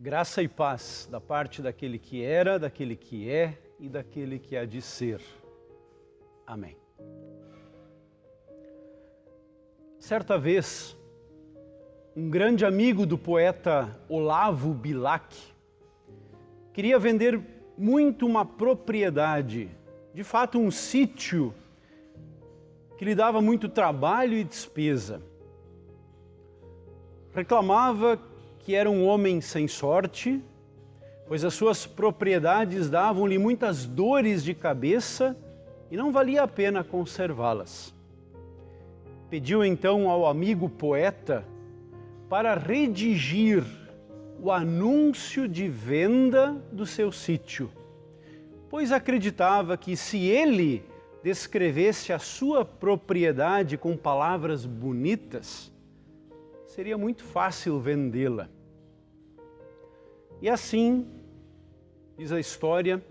Graça e paz da parte daquele que era, daquele que é e daquele que há de ser. Amém. Certa vez, um grande amigo do poeta Olavo Bilac queria vender muito uma propriedade, de fato um sítio que lhe dava muito trabalho e despesa. Reclamava que era um homem sem sorte, pois as suas propriedades davam-lhe muitas dores de cabeça e não valia a pena conservá-las. Pediu então ao amigo poeta para redigir o anúncio de venda do seu sítio, pois acreditava que se ele descrevesse a sua propriedade com palavras bonitas, seria muito fácil vendê-la. E assim, diz a história,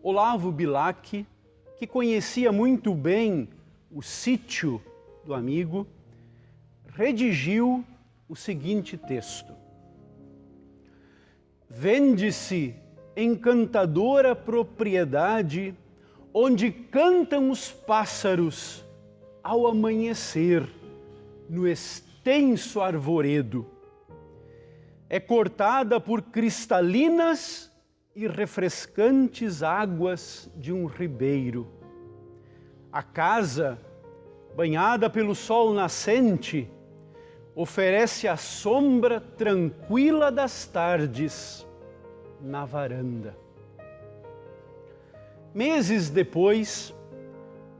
Olavo Bilac, que conhecia muito bem o sítio do amigo, redigiu o seguinte texto: vende-se encantadora propriedade onde cantam os pássaros ao amanhecer no extenso arvoredo. É cortada por cristalinas e refrescantes águas de um ribeiro. A casa, banhada pelo sol nascente, oferece a sombra tranquila das tardes na varanda. Meses depois,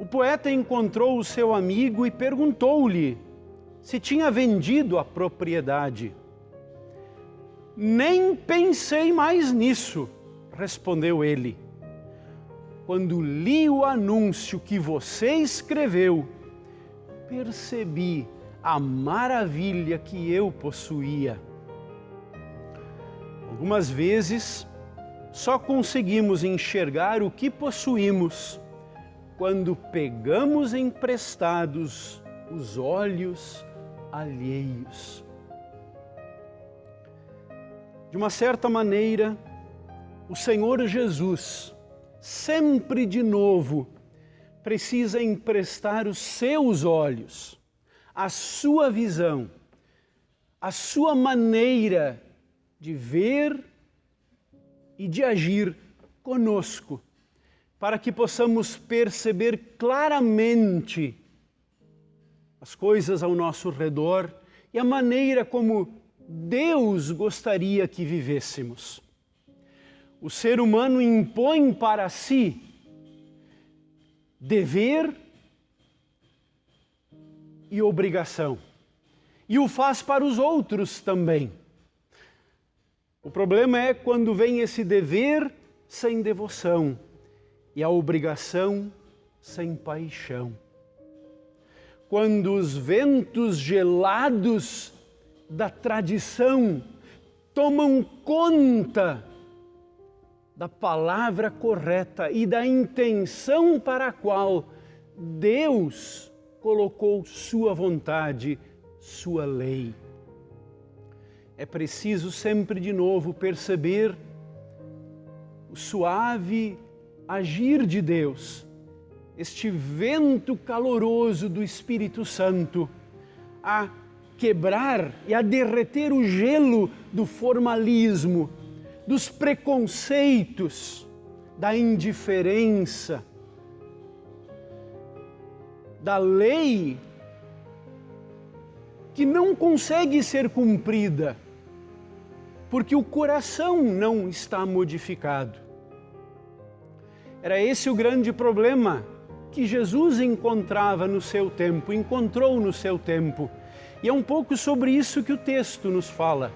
o poeta encontrou o seu amigo e perguntou-lhe se tinha vendido a propriedade. Nem pensei mais nisso, respondeu ele. Quando li o anúncio que você escreveu, percebi a maravilha que eu possuía. Algumas vezes, só conseguimos enxergar o que possuímos quando pegamos emprestados os olhos alheios. De uma certa maneira, o Senhor Jesus, sempre de novo, precisa emprestar os seus olhos, a sua visão, a sua maneira de ver e de agir conosco, para que possamos perceber claramente as coisas ao nosso redor e a maneira como Deus gostaria que vivêssemos. O ser humano impõe para si dever e obrigação, e o faz para os outros também. O problema é quando vem esse dever sem devoção e a obrigação sem paixão. Quando os ventos gelados da tradição tomam conta da palavra correta e da intenção para a qual Deus colocou sua vontade, sua lei. É preciso sempre de novo perceber o suave agir de Deus, este vento caloroso do Espírito Santo, a quebrar e a derreter o gelo do formalismo, dos preconceitos, da indiferença, da lei que não consegue ser cumprida, porque o coração não está modificado. Era esse o grande problema que Jesus encontrou no seu tempo. E é um pouco sobre isso que o texto nos fala.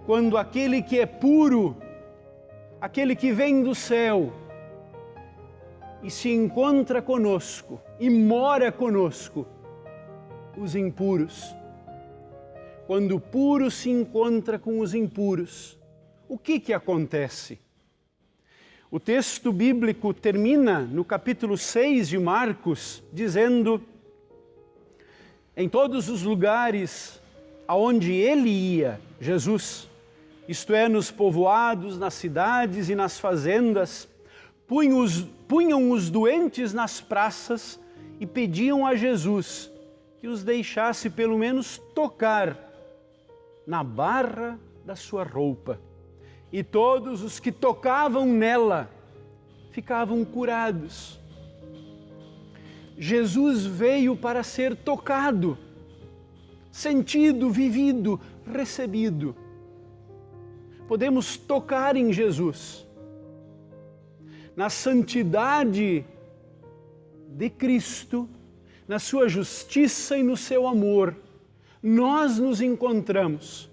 Quando aquele que é puro, aquele que vem do céu e se encontra conosco e mora conosco, os impuros. Quando o puro se encontra com os impuros, o que acontece? O texto bíblico termina no capítulo 6 de Marcos, dizendo: em todos os lugares aonde ele ia, Jesus, isto é, nos povoados, nas cidades e nas fazendas, punham os doentes nas praças e pediam a Jesus que os deixasse pelo menos tocar na barra da sua roupa. E todos os que tocavam nela ficavam curados. Jesus veio para ser tocado, sentido, vivido, recebido. Podemos tocar em Jesus. Na santidade de Cristo, na sua justiça e no seu amor, nós nos encontramos,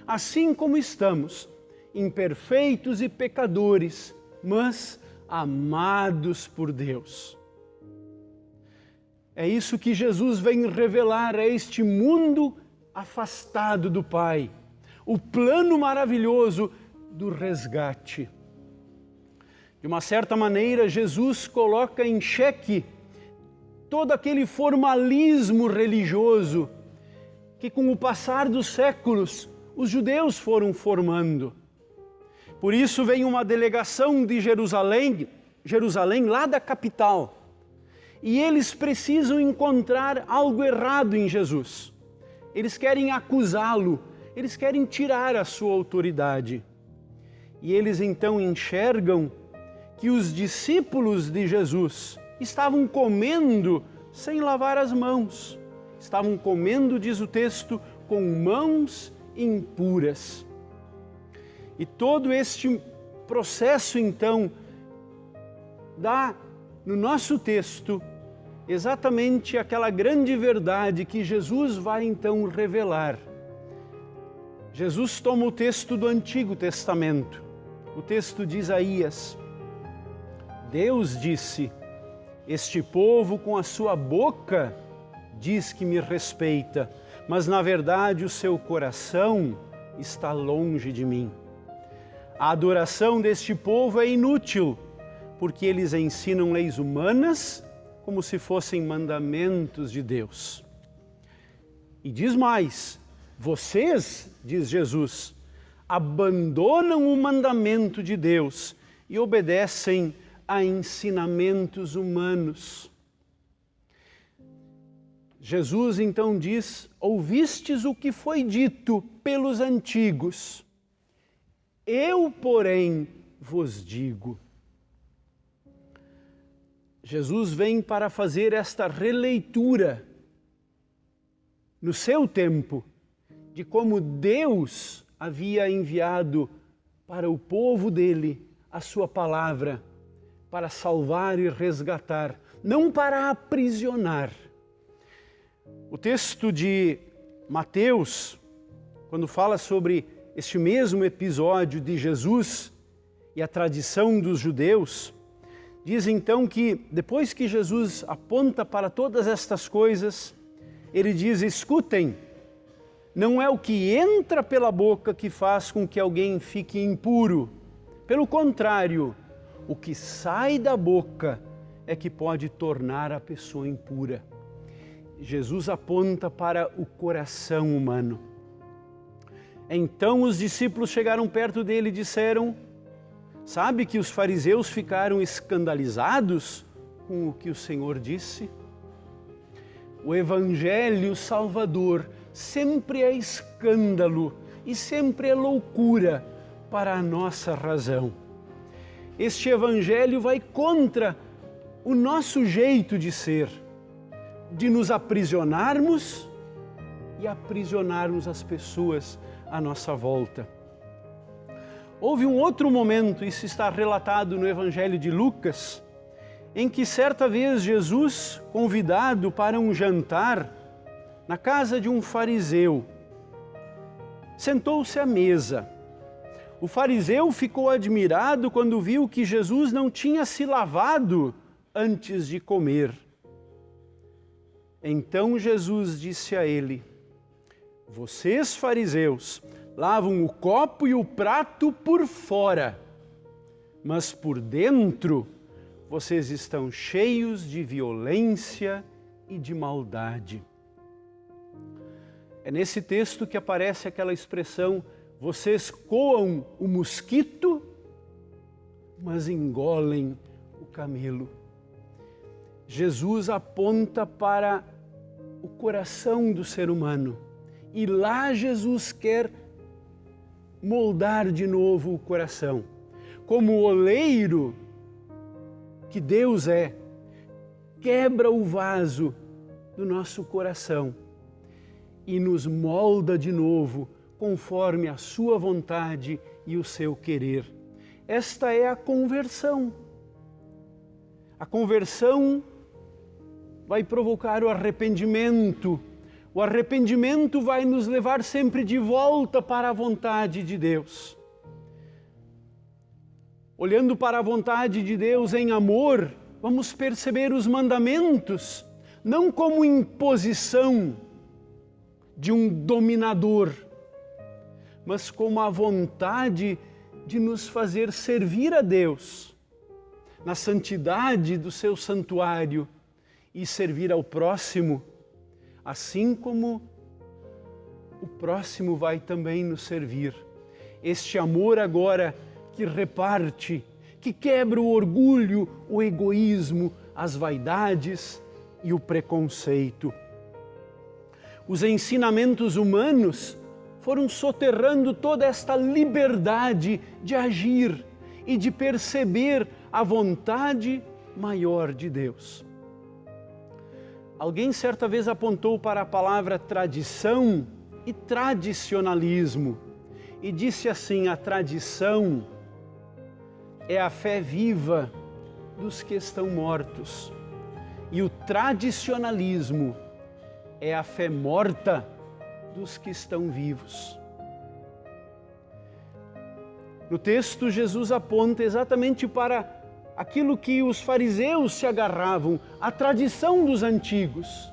assim como estamos, imperfeitos e pecadores, mas amados por Deus. É isso que Jesus vem revelar a este mundo afastado do Pai, o plano maravilhoso do resgate. De uma certa maneira, Jesus coloca em xeque todo aquele formalismo religioso que, com o passar dos séculos, os judeus foram formando. Por isso vem uma delegação de Jerusalém lá da capital, e eles precisam encontrar algo errado em Jesus. Eles querem acusá-lo, eles querem tirar a sua autoridade. E eles então enxergam que os discípulos de Jesus estavam comendo sem lavar as mãos. Estavam comendo, diz o texto, com mãos impuras. E todo este processo, então, dá no nosso texto exatamente aquela grande verdade que Jesus vai então revelar. Jesus toma o texto do Antigo Testamento, o texto de Isaías. Deus disse: este povo com a sua boca diz que me respeita, mas na verdade o seu coração está longe de mim. A adoração deste povo é inútil, porque eles ensinam leis humanas como se fossem mandamentos de Deus. E diz mais, vocês, diz Jesus, abandonam o mandamento de Deus e obedecem a ensinamentos humanos. Jesus então diz: ouvistes o que foi dito pelos antigos, eu, porém, vos digo. Jesus vem para fazer esta releitura no seu tempo de como Deus havia enviado para o povo dele a sua palavra para salvar e resgatar, não para aprisionar. O texto de Mateus, quando fala sobre este mesmo episódio de Jesus e a tradição dos judeus, diz então que depois que Jesus aponta para todas estas coisas, ele diz: escutem, não é o que entra pela boca que faz com que alguém fique impuro. Pelo contrário, o que sai da boca é que pode tornar a pessoa impura. Jesus aponta para o coração humano. Então os discípulos chegaram perto dele e disseram: sabe que os fariseus ficaram escandalizados com o que o Senhor disse? O Evangelho Salvador sempre é escândalo e sempre é loucura para a nossa razão. Este Evangelho vai contra o nosso jeito de ser, de nos aprisionarmos e aprisionarmos as pessoas à nossa volta. Houve um outro momento, isso está relatado no Evangelho de Lucas, em que certa vez Jesus, convidado para um jantar na casa de um fariseu, sentou-se à mesa. O fariseu ficou admirado quando viu que Jesus não tinha se lavado antes de comer. Então Jesus disse a ele: vocês, fariseus, lavam o copo e o prato por fora, mas por dentro vocês estão cheios de violência e de maldade. É nesse texto que aparece aquela expressão: Vocês coam o mosquito, mas engolem o camelo. Jesus aponta para o coração do ser humano. E lá Jesus quer moldar de novo o coração. Como o oleiro que Deus é, quebra o vaso do nosso coração e nos molda de novo conforme a sua vontade e o seu querer. Esta é a conversão. A conversão vai provocar o arrependimento. O arrependimento vai nos levar sempre de volta para a vontade de Deus. Olhando para a vontade de Deus em amor, vamos perceber os mandamentos, não como imposição de um dominador, mas como a vontade de nos fazer servir a Deus na santidade do seu santuário e servir ao próximo, assim como o próximo vai também nos servir. Este amor agora que reparte, que quebra o orgulho, o egoísmo, as vaidades e o preconceito. Os ensinamentos humanos foram soterrando toda esta liberdade de agir e de perceber a vontade maior de Deus. Alguém certa vez apontou para a palavra tradição e tradicionalismo e disse assim: a tradição é a fé viva dos que estão mortos e o tradicionalismo é a fé morta dos que estão vivos. No texto, Jesus aponta exatamente para aquilo que os fariseus se agarravam, a tradição dos antigos,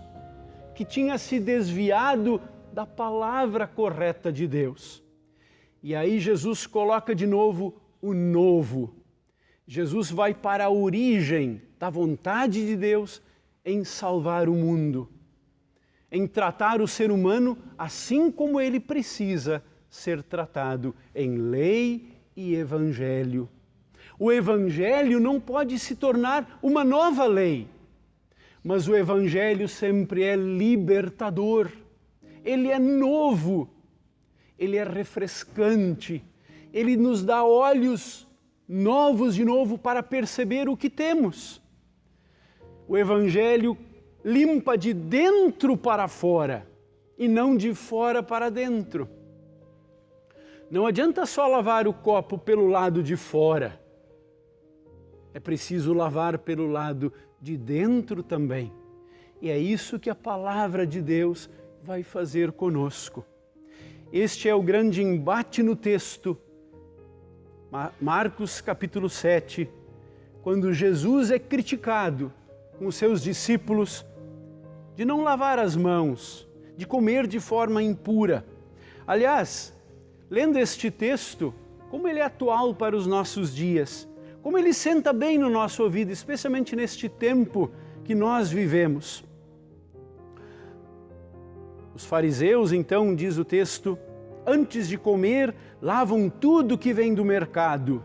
que tinha se desviado da palavra correta de Deus. E aí Jesus coloca de novo o novo. Jesus vai para a origem da vontade de Deus em salvar o mundo, em tratar o ser humano assim como ele precisa ser tratado, em lei e evangelho. O evangelho não pode se tornar uma nova lei, mas o evangelho sempre é libertador. Ele é novo, ele é refrescante, ele nos dá olhos novos de novo para perceber o que temos. O evangelho limpa de dentro para fora e não de fora para dentro. Não adianta só lavar o copo pelo lado de fora. É preciso lavar pelo lado de dentro também. E é isso que a palavra de Deus vai fazer conosco. Este é o grande embate no texto. Marcos capítulo 7, quando Jesus é criticado com os seus discípulos de não lavar as mãos, de comer de forma impura. Aliás, lendo este texto, como ele é atual para os nossos dias, como ele senta bem no nosso ouvido, especialmente neste tempo que nós vivemos. Os fariseus, então, diz o texto, antes de comer, lavam tudo que vem do mercado.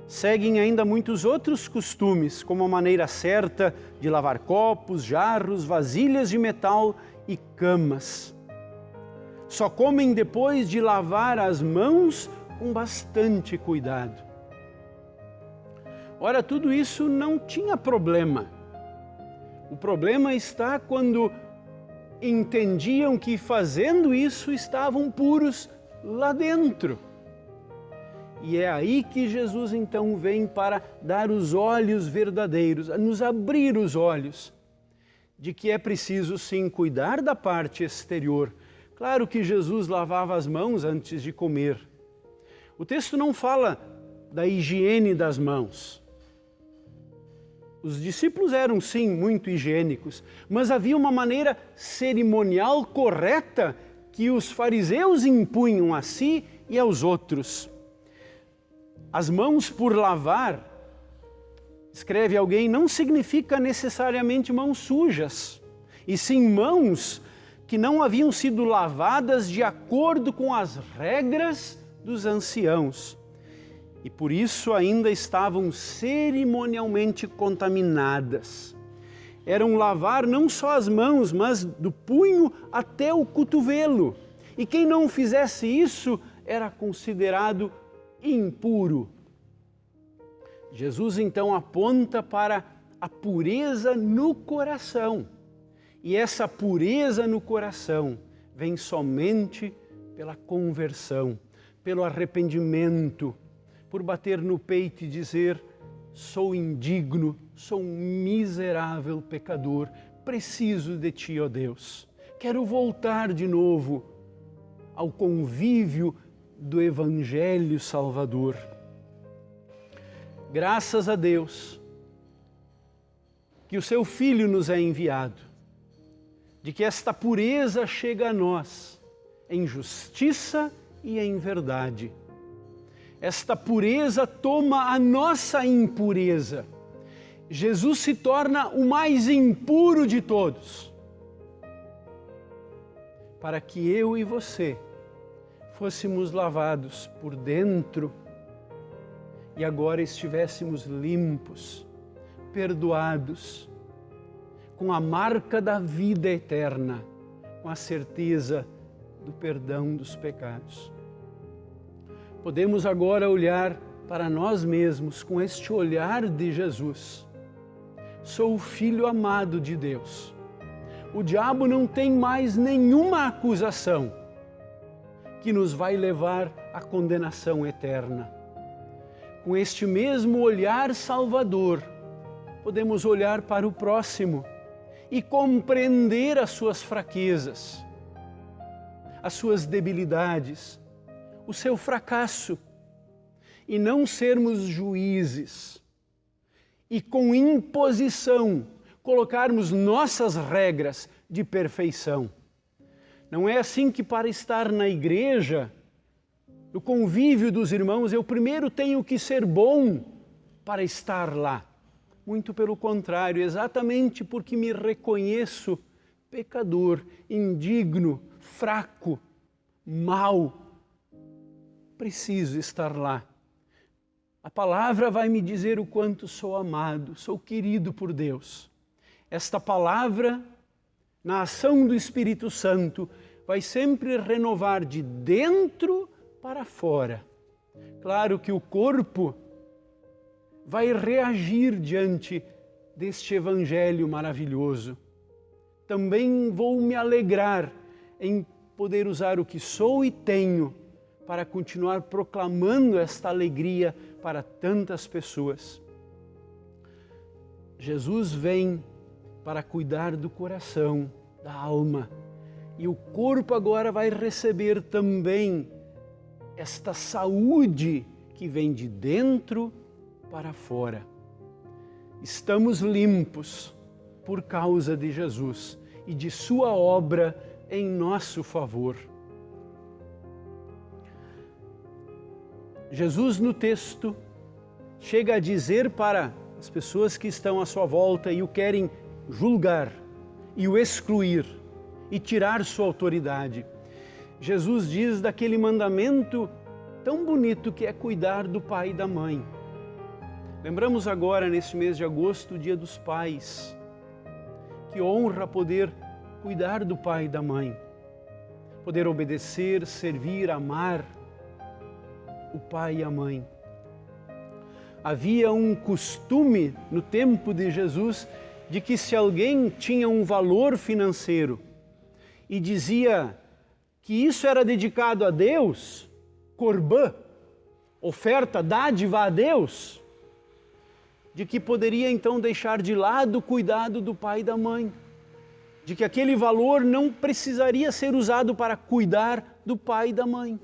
Seguem ainda muitos outros costumes, como a maneira certa de lavar copos, jarros, vasilhas de metal e camas. Só comem depois de lavar as mãos com bastante cuidado. Ora, tudo isso não tinha problema. O problema está quando entendiam que fazendo isso estavam puros lá dentro. E é aí que Jesus então vem para dar os olhos verdadeiros, a nos abrir os olhos de que é preciso sim cuidar da parte exterior. Claro que Jesus lavava as mãos antes de comer. O texto não fala da higiene das mãos. Os discípulos eram sim muito higiênicos, mas havia uma maneira cerimonial correta que os fariseus impunham a si e aos outros. As mãos por lavar, escreve alguém, não significa necessariamente mãos sujas, e sim mãos que não haviam sido lavadas de acordo com as regras dos anciãos. E por isso ainda estavam cerimonialmente contaminadas. Eram lavar não só as mãos, mas do punho até o cotovelo. E quem não fizesse isso era considerado impuro. Jesus então aponta para a pureza no coração. E essa pureza no coração vem somente pela conversão, pelo arrependimento, por bater no peito e dizer: sou indigno, sou um miserável pecador, preciso de Ti, ó Deus. Quero voltar de novo ao convívio do Evangelho Salvador. Graças a Deus que o Seu Filho nos é enviado, de que esta pureza chega a nós em justiça e em verdade. Esta pureza toma a nossa impureza. Jesus se torna o mais impuro de todos, para que eu e você fôssemos lavados por dentro e agora estivéssemos limpos, perdoados, com a marca da vida eterna, com a certeza do perdão dos pecados. Podemos agora olhar para nós mesmos com este olhar de Jesus. Sou o Filho amado de Deus. O diabo não tem mais nenhuma acusação que nos vai levar à condenação eterna. Com este mesmo olhar salvador, podemos olhar para o próximo e compreender as suas fraquezas, as suas debilidades, o seu fracasso, e não sermos juízes e com imposição colocarmos nossas regras de perfeição. Não é assim que para estar na igreja, no convívio dos irmãos, eu primeiro tenho que ser bom para estar lá. Muito pelo contrário, exatamente porque me reconheço pecador, indigno, fraco, mau, preciso estar lá. A palavra vai me dizer o quanto sou amado, sou querido por Deus. Esta palavra, na ação do Espírito Santo, vai sempre renovar de dentro para fora. Claro que o corpo vai reagir diante deste Evangelho maravilhoso. Também vou me alegrar em poder usar o que sou e tenho para continuar proclamando esta alegria para tantas pessoas. Jesus vem para cuidar do coração, da alma, e o corpo agora vai receber também esta saúde que vem de dentro para fora. Estamos limpos por causa de Jesus e de sua obra em nosso favor. Jesus, no texto, chega a dizer para as pessoas que estão à sua volta e o querem julgar e o excluir e tirar sua autoridade. Jesus diz daquele mandamento tão bonito que é cuidar do pai e da mãe. Lembramos agora, nesse mês de agosto, o Dia dos Pais. Que honra poder cuidar do pai e da mãe, poder obedecer, servir, amar o pai e a mãe. Havia um costume no tempo de Jesus de que se alguém tinha um valor financeiro e dizia que isso era dedicado a Deus, corbã, oferta, dádiva a Deus, de que poderia então deixar de lado o cuidado do pai e da mãe, de que aquele valor não precisaria ser usado para cuidar do pai e da mãe,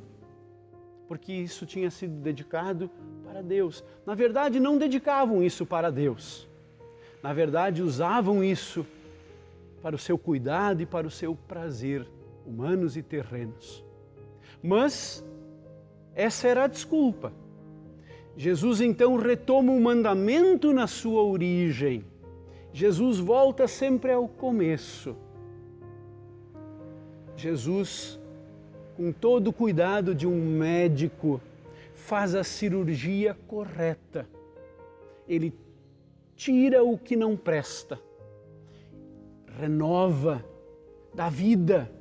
porque isso tinha sido dedicado para Deus. Na verdade, não dedicavam isso para Deus. Na verdade, usavam isso para o seu cuidado e para o seu prazer, humanos e terrenos. Mas essa era a desculpa. Jesus então retoma o mandamento na sua origem. Jesus volta sempre ao começo. Jesus, com todo o cuidado de um médico, faz a cirurgia correta. Ele tira o que não presta, renova, dá vida,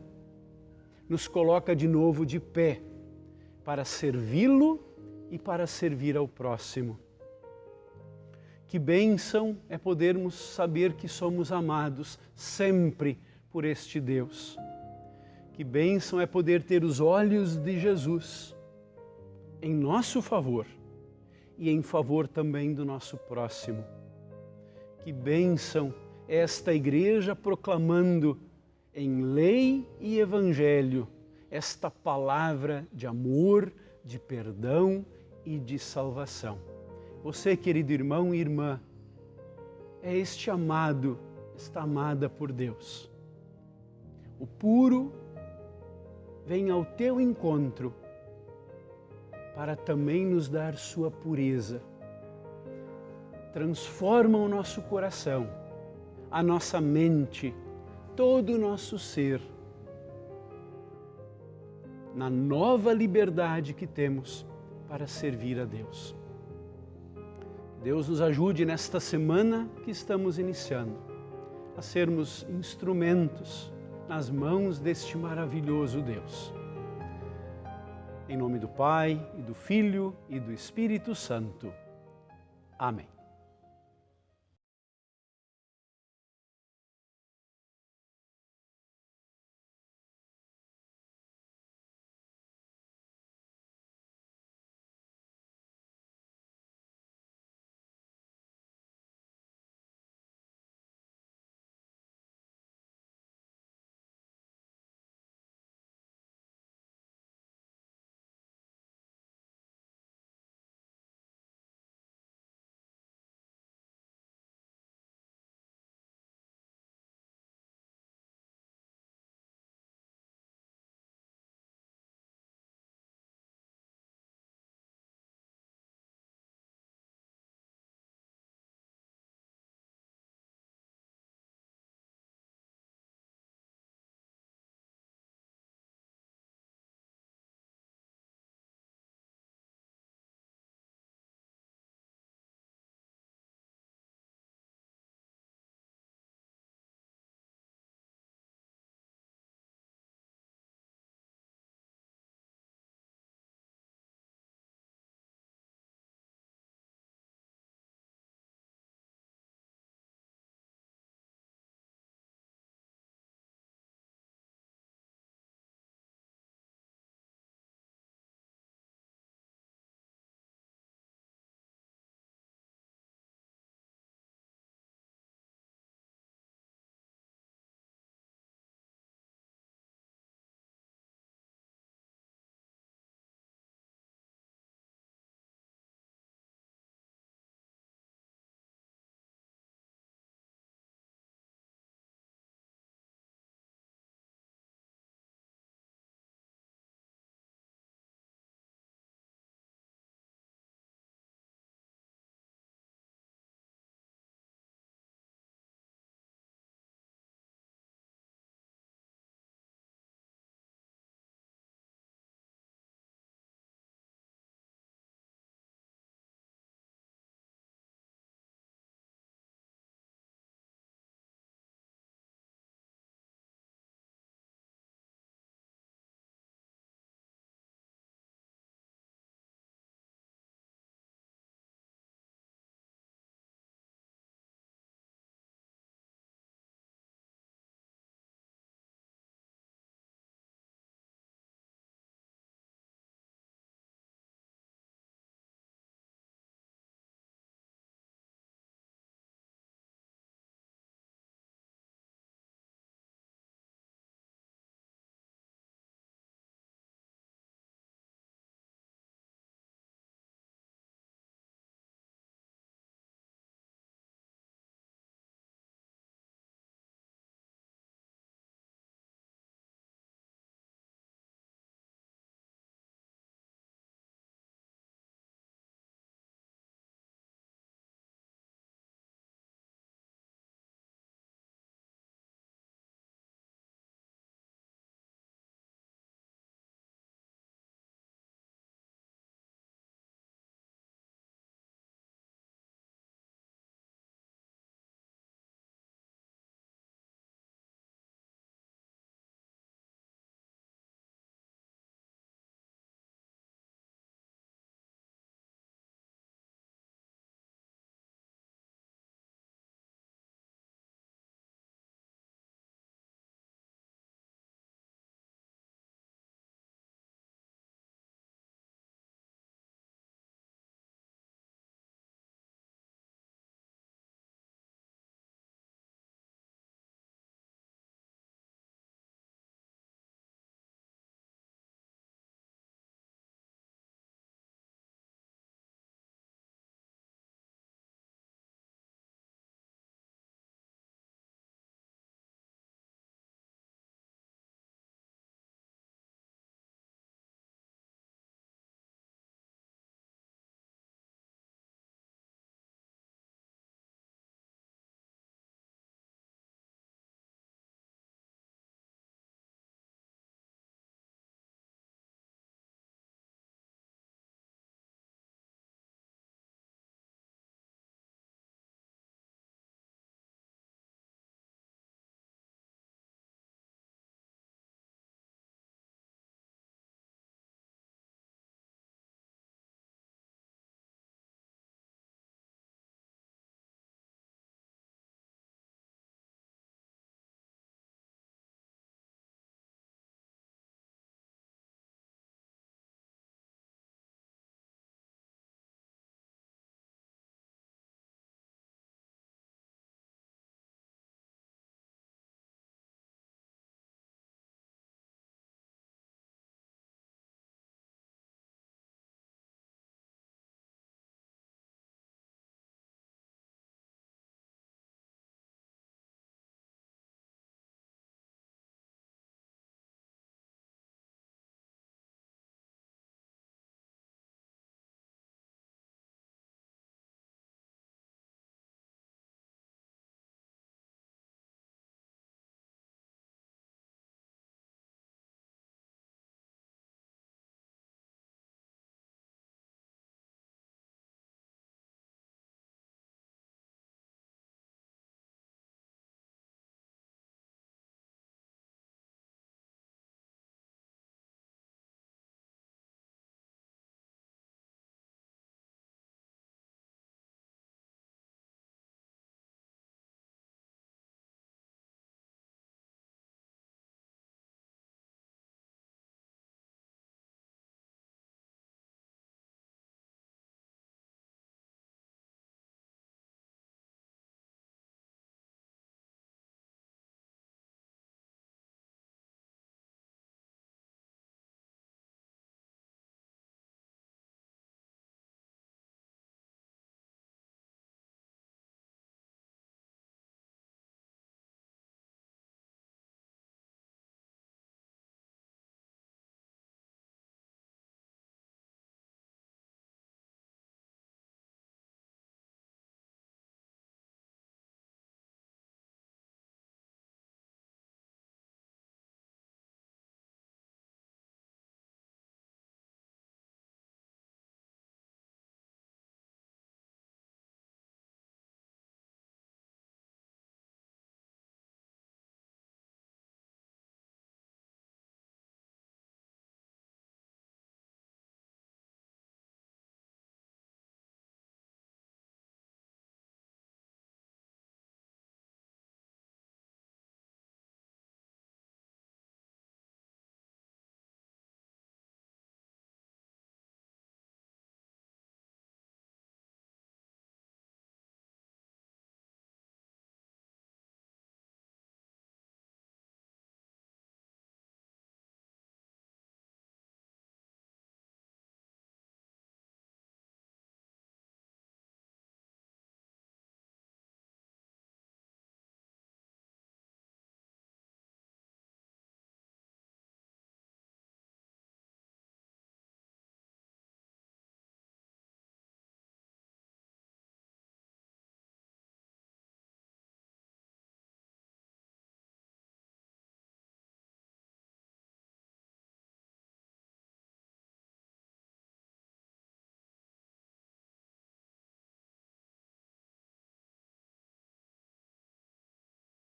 nos coloca de novo de pé para servi-lo e para servir ao próximo. Que bênção é podermos saber que somos amados sempre por este Deus. Que bênção é poder ter os olhos de Jesus em nosso favor e em favor também do nosso próximo. Que bênção é esta igreja proclamando em lei e evangelho esta palavra de amor, de perdão e de salvação. Você, querido irmão e irmã, é este amado, esta amada por Deus. O puro vem ao teu encontro para também nos dar sua pureza. Transforma o nosso coração, a nossa mente, todo o nosso ser, na nova liberdade que temos para servir a Deus. Deus nos ajude nesta semana que estamos iniciando, a sermos instrumentos nas mãos deste maravilhoso Deus. Em nome do Pai, e do Filho, e do Espírito Santo. Amém.